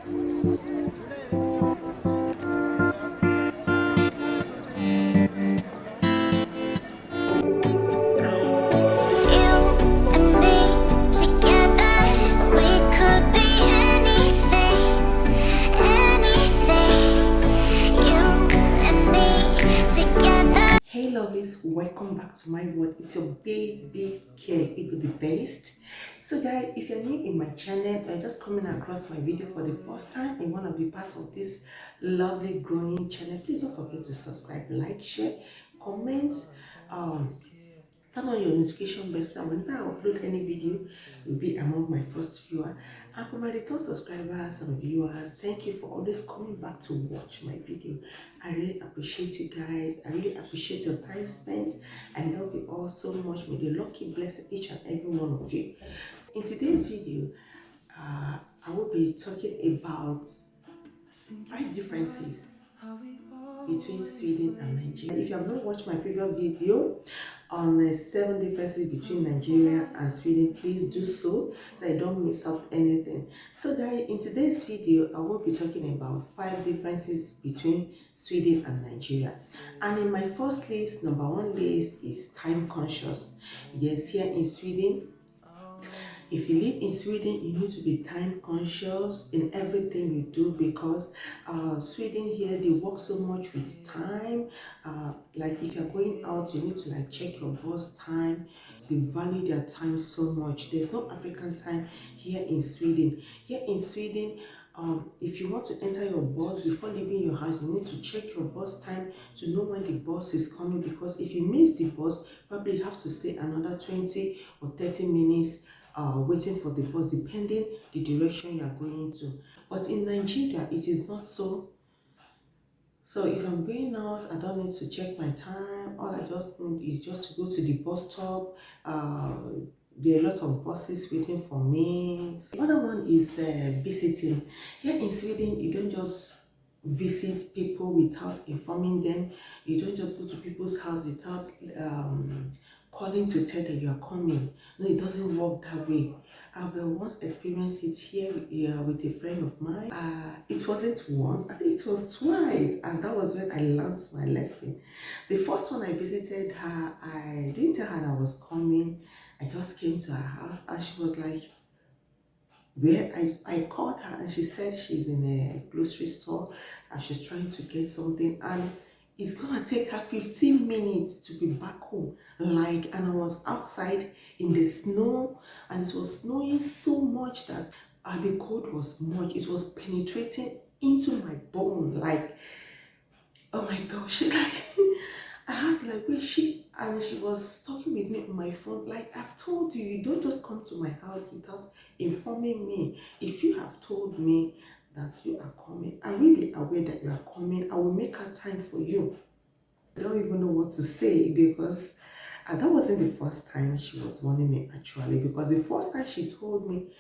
Hey lovelies, welcome back to my world. It's your baby girl, Ego the best. So guys, if you're new in my channel or just coming across my video for the first time and want to be part of this lovely growing channel, please don't forget to subscribe, like, share, comment, turn on your notification bell so that whenever I upload any video, you'll be among my first viewer. And for my return subscribers and viewers, thank you for always coming back to watch my video. I really appreciate you guys. I really appreciate your time spent. I love you all so much. May the Lord keep blessing each and every one of you. In today's video, I will be talking about 5 differences between Sweden and Nigeria. If you have not watched my previous video on the 7 differences between Nigeria and Sweden, please do so I don't miss out anything. So guys, in today's video, I will be talking about 5 differences between Sweden and Nigeria. And in my first list, number 1 list is time conscious. Yes, here in Sweden, if you live in Sweden, you need to be time conscious in everything you do because Sweden here, they work so much with time. Like if you're going out, you need to like check your bus time. They value their time so much. There's no African time here in Sweden. Here in Sweden, if you want to enter your bus before leaving your house, you need to check your bus time to know when the bus is coming, because if you miss the bus, probably you have to stay another 20 or 30 minutes waiting for the bus, depending the direction you are going to. But in Nigeria, it is not so. So if I'm going out, I don't need to check my time. All I just need is just to go to the bus stop. There are a lot of buses waiting for me. The other one is visiting. Here in Sweden, you don't just visit people without informing them. You don't just go to people's house without calling to tell that you are coming. No, it doesn't work that way. I've once experienced it here with a friend of mine. It wasn't once, I think it was twice, and that was when I learned my lesson. The first one I visited her, I didn't tell her that I was coming. I just came to her house and she was like, where I called her and she said she's in a grocery store and she's trying to get something, and it's gonna take her 15 minutes to be back home. And I was outside in the snow and it was snowing so much that the cold was much. It was penetrating into my bone. Like, oh my gosh, like I had to like, wait, and she was talking with me on my phone. Like, I've told you, you don't just come to my house without informing me. If you have told me that you are coming, I will be aware that you are coming. I will make a time for you. I don't even know what to say because that wasn't the first time she was warning me actually, because the first time she told me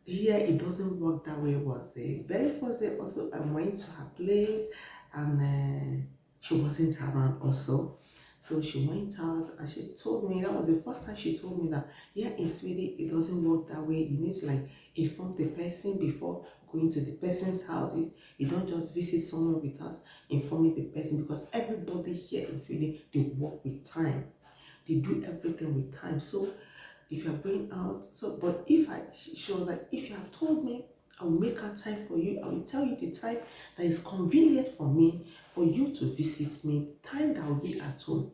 here it doesn't work that way was the very first day. Also, I went to her place and she wasn't around also. So she went out and she told me, that was the first time she told me that here in Sweden it doesn't work that way. You need to like inform the person before going to the person's house. You don't just visit someone without informing the person, because everybody here in Sweden, they work with time. They do everything with time. So if you're going out, but she was like, if you have told me, I will make a time for you. I will tell you the time that is convenient for me, for you to visit me, time that I will be at home.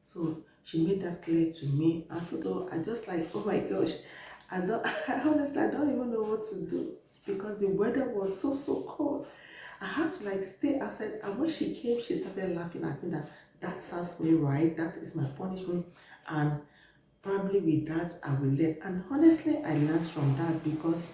So she made that clear to me. And so though I just like, oh my gosh, honestly, I don't even know what to do because the weather was so cold. I had to like stay outside, and when she came, she started laughing at me that sounds me right. That is my punishment, and probably with that I will learn. And honestly, I learned from that because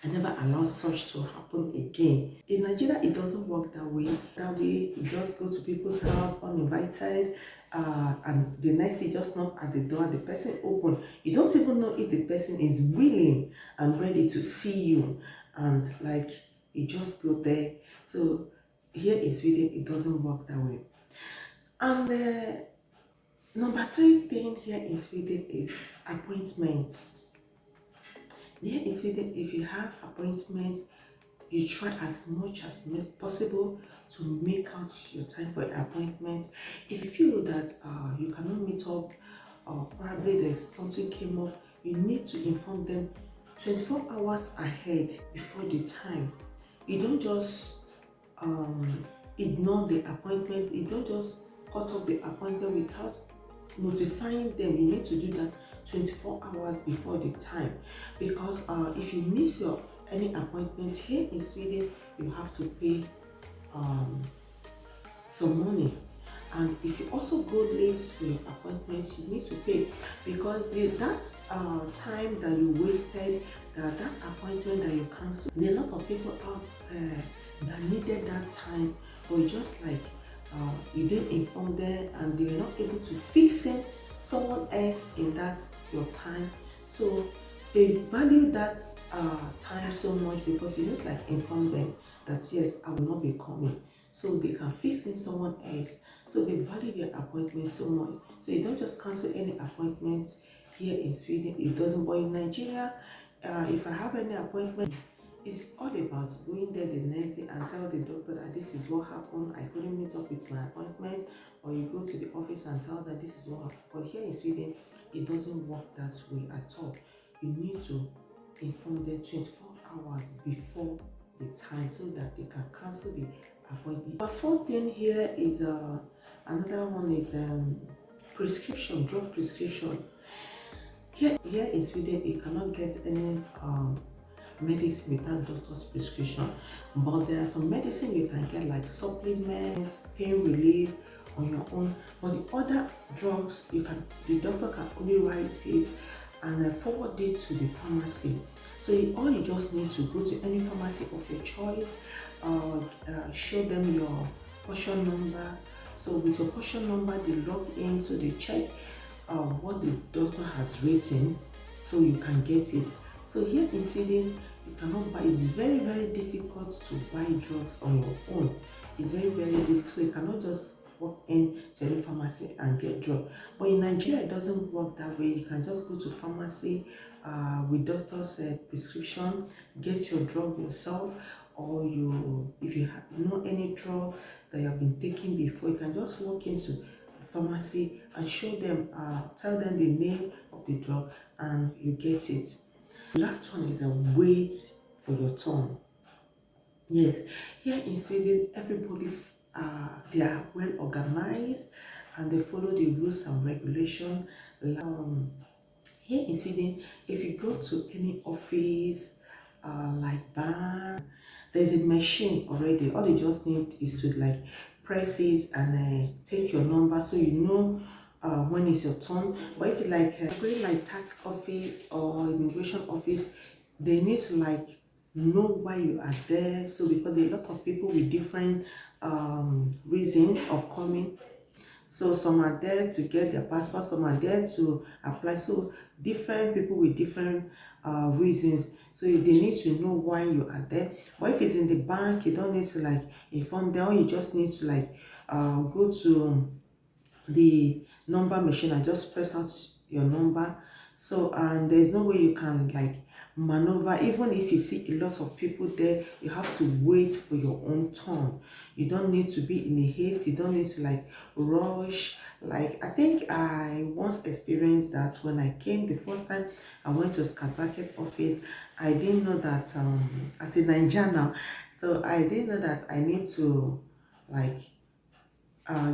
I never allow such to happen again. In Nigeria, it doesn't work that way. That way, you just go to people's house uninvited, and the next day just knock at the door, the person open. You don't even know if the person is willing and ready to see you, and like you just go there. So here in Sweden, it doesn't work that way. And number 3 thing here in Sweden is appointments. Here in Sweden, if you have appointments, you try as much as possible to make out your time for an appointment. If you feel that you cannot meet up, or probably there's something came up, you need to inform them 24 hours ahead before the time. You don't just ignore the appointment. You don't just cut off the appointment without notifying them. You need to do that 24 hours before the time, because if you miss your any appointment here in Sweden, you have to pay some money. And if you also go late for your appointment, you need to pay, because that time that you wasted, that appointment that you cancelled, there are a lot of people out that needed that time, but just like you didn't inform them and they were not able to fix it someone else in that your time. So they value that time so much, because you just like inform them that yes, I will not be coming, so they can fix in someone else. So they value their appointment so much. So you don't just cancel any appointment here in Sweden. It doesn't. But in Nigeria, if I have any appointment, it's all about going there the next day and tell the doctor that this is what happened, I couldn't meet up with my appointment, or you go to the office and tell that this is what happened. But here in Sweden, it doesn't work that way at all. You need to inform them 24 hours before the time so that they can cancel the appointment. The fourth thing here is another one is prescription, drug prescription. Here in Sweden, you cannot get any medicine without doctor's prescription, but there are some medicine you can get, like supplements, pain relief on your own. But the other drugs, the doctor can only write it and forward it to the pharmacy. So all you just need to go to any pharmacy of your choice, show them your portion number. So with your portion number, they log in, so they check what the doctor has written, so you can get it. So here in Sweden, you cannot buy. It's very, very difficult to buy drugs on your own. It's very, very difficult. So you cannot just walk in to any pharmacy and get drug. But in Nigeria, it doesn't work that way. You can just go to pharmacy with doctor's prescription, get your drug yourself, or if you know any drug that you have been taking before, you can just walk into the pharmacy and show them, tell them the name of the drug, and you get it. The last one is a wait for your turn. Yes, here in Sweden, everybody they are well organized and they follow the rules and regulations. Here in Sweden, if you go to any office, like bank, there's a machine already. All you just need is to like press it and take your number, so you know when it's your turn. But if you going like tax office or immigration office, they need to like know why you are there. So because there are a lot of people with different reasons of coming. So some are there to get their passport, some are there to apply. So different people with different reasons. So they need to know why you are there. But if it's in the bank, you don't need to like inform them. You just need to like go to the number machine and just press out your number. So and there's no way you can like maneuver. Even if you see a lot of people there, you have to wait for your own turn. You don't need to be in a haste. You don't need to like rush. Like I think I once experienced that when I came the first time. I went to a Skatpaket office. I didn't know that as a Nigerian now, so I didn't know that I need to like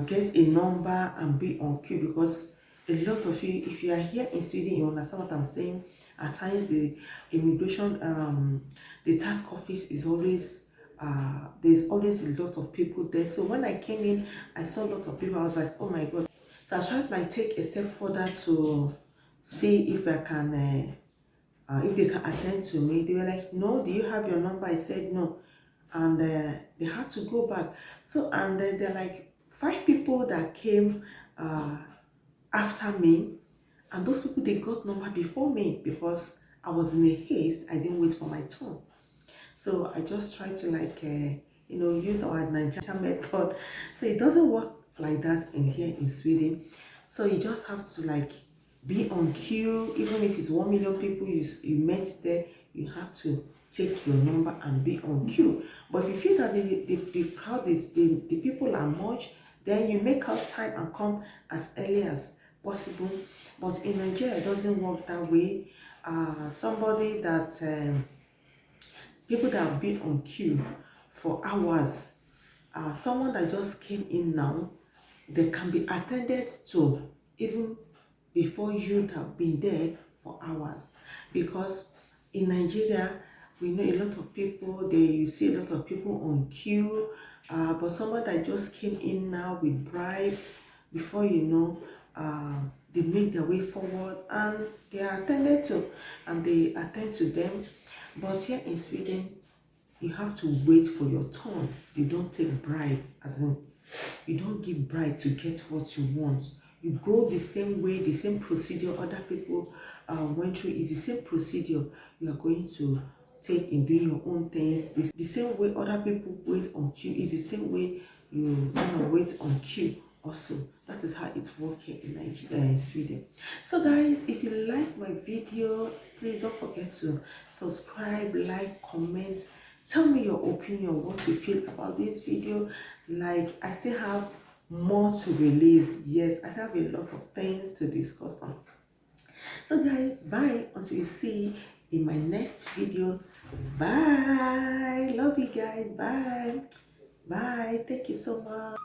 get a number and be on queue, because a lot of you, if you are here in Sweden, you understand what I'm saying. At times the immigration, the task office is always there's always a lot of people there. So when I came in, I saw a lot of people. I was like, oh my god. So I tried to like take a step further to see if I can if they can attend to me. They were like, no, do you have your number? I said no, and they had to go back. So and then they're like 5 people that came after me, and those people, they got number before me, because I was in a haste. I didn't wait for my turn. So I just tried to like use our Nigerian method. So it doesn't work like that in here in Sweden. So you just have to like be on queue. Even if it's 1 million people you met there, you have to take your number and be on queue. But if you feel that the crowd is the people are much, then you make out time and come as early as possible. But in Nigeria, it doesn't work that way. Somebody that people that have been on queue for hours, someone that just came in now, they can be attended to even before you have been there for hours. Because in Nigeria, we know a lot of people, you see a lot of people on queue, but someone that just came in now with bribe, before you know, they make their way forward and they are attended to, and they attend to them. But here in Sweden, you have to wait for your turn. You don't take bribe, as in you don't give bribe to get what you want. You go the same way, the same procedure other people went through is the same procedure you are going to take in doing your own things. The same way other people wait on queue is the same way you want to wait on queue also. That is how it works here in Nigeria, in Sweden. So guys, if you like my video, please don't forget to subscribe, like, comment. Tell me your opinion, what you feel about this video. Like, I still have more to release. Yes, I have a lot of things to discuss on. So guys, bye until you see in my next video. Bye. Love you guys. Bye. Bye. Thank you so much.